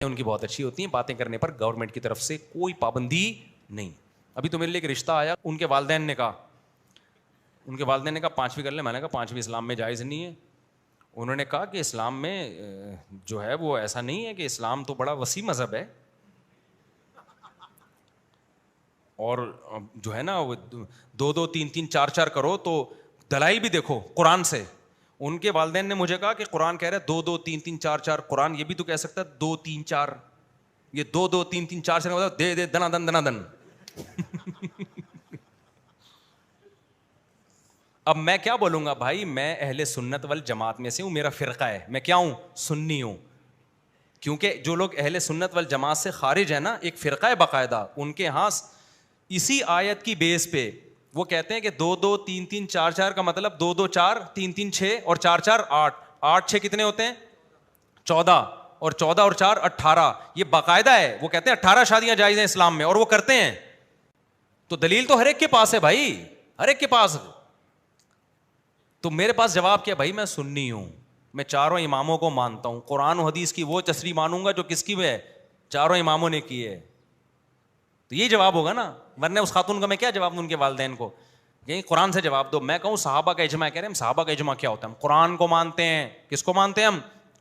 ان کی بہت اچھی ہوتی ہیں, باتیں کرنے پر گورنمنٹ کی طرف سے کوئی پابندی نہیں. ابھی تو میرے لیے ایک رشتہ آیا, ان کے والدین نے کہا 5ویں کر لیں. میں نے کہا 5ویں اسلام میں جائز نہیں ہے. انہوں نے کہا کہ اسلام میں جو ہے وہ ایسا نہیں ہے, کہ اسلام تو بڑا وسیع مذہب ہے, اور جو ہے نا وہ 2 3 4 کرو تو دلائل بھی دیکھو قرآن سے. ان کے والدین نے مجھے کہا کہ قرآن کہہ رہا ہے 2 3 4 قرآن یہ بھی تو کہہ سکتا ہے 2 3 4, یہ 2 3 4 سے دے دے دنا دن دنا دن. اب میں کیا بولوں گا بھائی, میں اہل سنت والجماعت میں سے ہوں, میرا فرقہ ہے, میں کیا ہوں, سنی ہوں. کیونکہ جو لوگ اہل سنت والجماعت سے خارج ہیں نا, ایک فرقہ ہے باقاعدہ, ان کے ہاں اسی آیت کی بیس پہ وہ کہتے ہیں کہ 2 2 3 3 4 4 کا مطلب 2 2 4 3 3 6 اور 4 4 8 8 6 کتنے ہوتے ہیں 14, اور 14 اور 4 18. یہ باقاعدہ ہے, وہ کہتے ہیں 18 شادیاں جائز ہیں اسلام میں, اور وہ کرتے ہیں. تو دلیل تو ہر ایک کے پاس ہے بھائی, ہر ایک کے پاس. تو میرے پاس جواب کیا, بھائی میں سنی ہوں, میں چاروں اماموں کو مانتا ہوں, قرآن و حدیث کی وہ تشریح مانوں گا جو کس کی ہے, چاروں اماموں نے کی ہے. تو یہ جواب ہوگا نا, ورنہ اس خاتون کا میں کیا جواب دوں ان کے والدین کو, یہی قرآن سے جواب دو. میں کہوں صحابہ کا اجماع, کہہ رہے ہیں صحابہ کا اجماع کیا ہوتا ہے, ہم قرآن کو مانتے ہیں. کس کو مانتے ہیں ہم,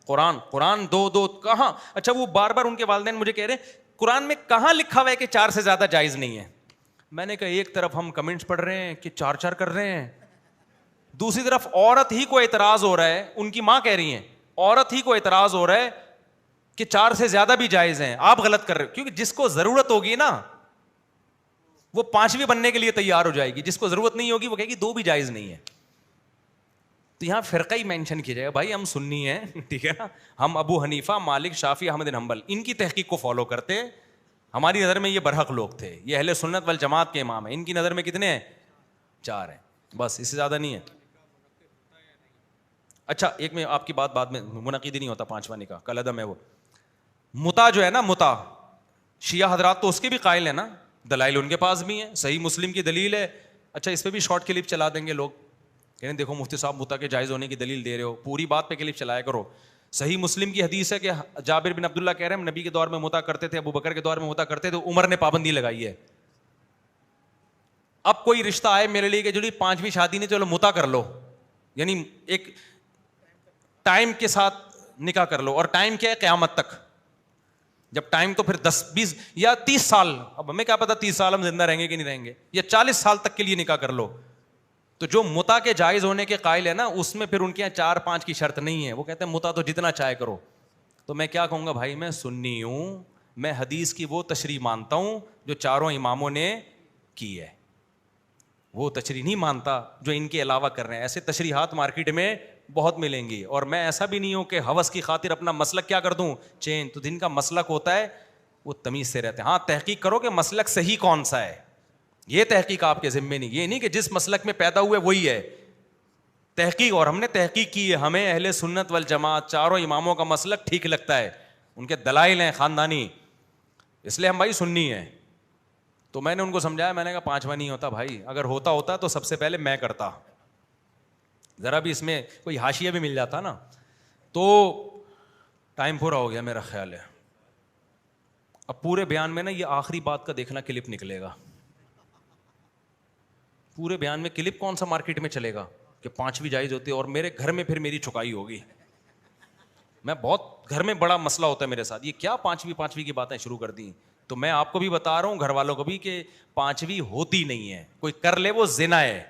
قرآن 2 کہاں. اچھا وہ بار بار ان کے والدین مجھے کہہ رہے ہیں قرآن میں کہاں لکھا ہوا ہے کہ 4 سے زیادہ جائز نہیں ہے. میں نے کہا ایک طرف ہم کمنٹس پڑھ رہے ہیں کہ 4 کر رہے ہیں, دوسری طرف عورت ہی کو اعتراض ہو رہا ہے, ان کی ماں کہہ رہی ہیں عورت ہی کو اعتراض ہو رہا ہے کہ 4 سے زیادہ بھی جائز ہیں, آپ غلط کر رہے ہو. کیونکہ جس کو ضرورت ہوگی نا وہ 5ویں بننے کے لیے تیار ہو جائے گی, جس کو ضرورت نہیں ہوگی وہ کہے گی 2 بھی جائز نہیں ہے. تو یہاں فرقہ ہی مینشن کیا جائے گا, بھائی ہم سنی ہیں, ٹھیک ہے نا, ہم ابو حنیفہ, مالک, شافعی, احمد بن حنبل ان کی تحقیق کو فالو کرتے. ہماری نظر میں یہ برحق لوگ تھے, یہ اہل سنت والجماعت کے امام ہیں, ان کی نظر میں کتنے ہیں 4 ہیں بس, اس سے زیادہ نہیں ہے. اچھا ایک میں آپ کی بعد میں, منعقد ہی نہیں ہوتا 5واں نکاح, کالعدم ہے وہ. متا جو ہے نا, متا شیعہ حضرات تو اس کے بھی قائل ہیں نا, دلائل ان کے پاس بھی ہیں, صحیح مسلم کی دلیل ہے. اچھا اس پہ بھی شارٹ کلپ چلا دیں گے لوگ, کہیں دیکھو مفتی صاحب متا کے جائز ہونے کی دلیل دے رہے ہو, پوری بات پہ کلپ چلایا کرو. صحیح مسلم کی حدیث ہے کہ جابر بن عبداللہ کہہ رہے ہیں نبی کے دور میں متا کرتے تھے, ابو بکر کے دور میں متا کرتے تھے, عمر نے پابندی لگائی ہے. اب کوئی رشتہ آئے میرے لیے کہ جو 5ویں شادی نہیں, چلو متا کر لو, یعنی ایک ٹائم کے ساتھ نکاح کر لو, اور ٹائم کیا ہے قیامت تک. جب ٹائم تو پھر 10 20 یا 30 سال, اب ہمیں کیا پتا 30 سال ہم زندہ رہیں گے کہ نہیں رہیں گے, یا 40 سال تک کے لیے نکاح کر لو. تو جو متا کے جائز ہونے کے قائل ہے نا, اس میں پھر ان کے یہاں 4 5 کی شرط نہیں ہے, وہ کہتے ہیں متا تو جتنا چاہے کرو. تو میں کیا کہوں گا بھائی, میں سنی ہوں, میں حدیث کی وہ تشریح مانتا ہوں جو چاروں اماموں نے کی ہے, وہ تشریح نہیں مانتا جو ان کے علاوہ کر رہے ہیں. ایسے تشریحات مارکیٹ میں بہت ملیں گی, اور میں ایسا بھی نہیں ہوں کہ ہوس کی خاطر اپنا مسلک کیا کر دوں چینج. تو جن کا مسلک ہوتا ہے وہ تمیز سے رہتے ہیں. ہاں تحقیق کرو کہ مسلک صحیح کون سا ہے, یہ تحقیق آپ کے ذمے نہیں, یہ نہیں کہ جس مسلک میں پیدا ہوئے وہی ہے تحقیق. اور ہم نے تحقیق کی ہے, ہمیں اہل سنت والجماعت چاروں اماموں کا مسلک ٹھیک لگتا ہے, ان کے دلائل ہیں خاندانی, اس لیے ہم بھائی سنی ہیں. تو میں نے ان کو سمجھایا, میں نے کہا 5واں نہیں ہوتا بھائی, اگر ہوتا تو سب سے پہلے میں کرتا, ذرا بھی اس میں کوئی حاشیہ بھی مل جاتا نا. تو ٹائم پورا ہو گیا میرا خیال ہے. اب پورے بیان میں نا یہ آخری بات کا دیکھنا کلپ نکلے گا, پورے بیان میں کلپ کون سا مارکیٹ میں چلے گا کہ 5ویں جائز ہوتی ہے, اور میرے گھر میں پھر میری چھکائی ہوگی. میں بہت گھر میں بڑا مسئلہ ہوتا ہے میرے ساتھ, یہ کیا 5ویں کی باتیں شروع کر دیں. تو میں آپ کو بھی بتا رہا ہوں, گھر والوں کو بھی, کہ 5ویں ہوتی نہیں ہے, کوئی کر لے وہ زنا ہے.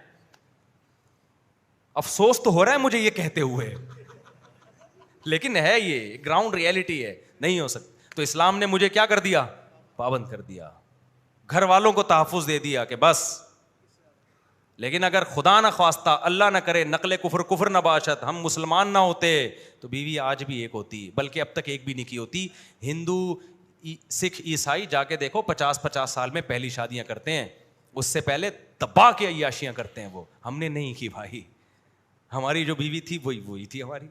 افسوس تو ہو رہا ہے مجھے یہ کہتے ہوئے, لیکن ہے یہ گراؤنڈ ریئلٹی ہے, نہیں ہو سکتی. تو اسلام نے مجھے کیا کر دیا, پابند کر دیا, گھر والوں کو تحفظ دے دیا کہ بس. لیکن اگر خدا نہ خواستہ, اللہ نہ کرے, نقل کفر نہ باشد, ہم مسلمان نہ ہوتے تو بیوی آج بھی ایک ہوتی, بلکہ اب تک ایک بھی نہیں کی ہوتی. ہندو, سکھ, عیسائی جا کے دیکھو 50 سال میں پہلی شادیاں کرتے ہیں, اس سے پہلے تباہ کے عیاشیاں کرتے ہیں. وہ ہم نے نہیں کی بھائی, ہماری جو بیوی تھی وہی تھی ہماری.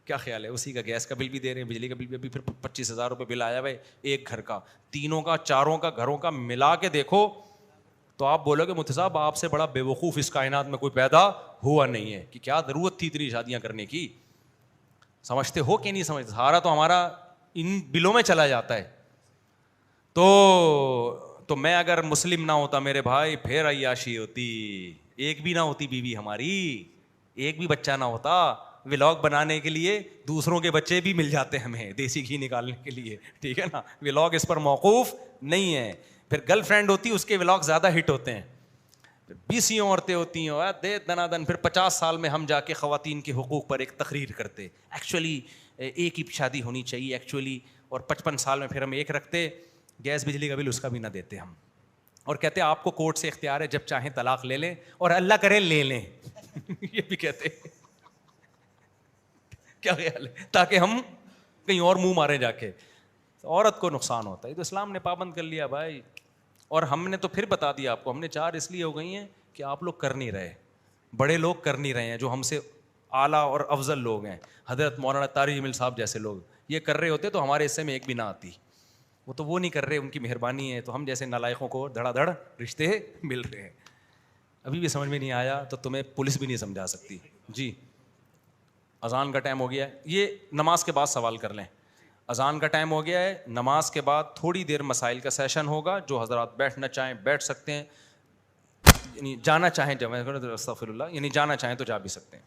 کیا خیال ہے, اسی کا گیس کا بل بھی دے رہے ہیں, بجلی کا بل بھی, ابھی پھر 25,000 روپے بل آیا ہے ایک گھر کا, تینوں کا, چاروں کا, گھروں کا ملا کے دیکھو تو آپ بولو کہ مفتی صاحب آپ سے بڑا بے وقوف اس کائنات میں کوئی پیدا ہوا نہیں ہے, کہ کیا ضرورت تھی اتنی شادیاں کرنے کی. سمجھتے ہو کہ نہیں سمجھتے, سارا تو ہمارا ان بلوں میں چلا جاتا ہے. تو میں اگر مسلم نہ ہوتا میرے بھائی پھر عیاشی ہوتی, ایک بھی نہ ہوتی بیوی ہماری, ایک بھی بچہ نہ ہوتا. ولاگ بنانے کے لیے دوسروں کے بچے بھی مل جاتے ہمیں دیسی گھی نکالنے کے لیے, ٹھیک ہے نا. ولاگ اس پر موقوف نہیں ہے. پھر گرل فرینڈ ہوتی اس کے ولاگ زیادہ ہٹ ہوتے ہیں. 20 عورتیں ہوتی ہیں دے دنا دن. پھر 50 سال میں ہم جا کے خواتین کے حقوق پر ایک تقریر کرتے, ایکچولی ایک ہی شادی ہونی چاہیے ایکچولی, اور 55 سال میں پھر ہم ایک رکھتے, گیس بجلی کا بل اس کا بھی نہ دیتے ہم, اور کہتے آپ کو کورٹ سے اختیار ہے جب چاہیں طلاق لے لیں اور اللہ کرے لے لیں. یہ بھی کہتے, کیا خیال ہے, تاکہ ہم کہیں اور منہ مارے جا کے. عورت کو نقصان ہوتا ہے, تو اسلام نے پابند کر لیا بھائی. اور ہم نے تو پھر بتا دیا آپ کو, ہم نے 4 اس لیے ہو گئی ہیں کہ آپ لوگ کر نہیں رہے, بڑے لوگ کر نہیں رہے ہیں, جو ہم سے اعلیٰ اور افضل لوگ ہیں, حضرت مولانا طارق جمیل صاحب جیسے لوگ یہ کر رہے ہوتے تو ہمارے حصے میں ایک بھی نہ آتی. وہ تو وہ نہیں کر رہے, ان کی مہربانی ہے, تو ہم جیسے نالائقوں کو دھڑا دھڑ رشتے مل رہے ہیں. ابھی بھی سمجھ میں نہیں آیا تو تمہیں پولیس بھی نہیں سمجھا سکتی. جی اذان کا ٹائم ہو گیا ہے, یہ نماز کے بعد سوال کر لیں. اذان کا ٹائم ہو گیا ہے, نماز کے بعد تھوڑی دیر مسائل کا سیشن ہوگا, جو حضرات بیٹھنا چاہیں بیٹھ سکتے ہیں, یعنی جانا چاہیں استغفر اللہ, یعنی جانا چاہیں تو جا بھی سکتے ہیں.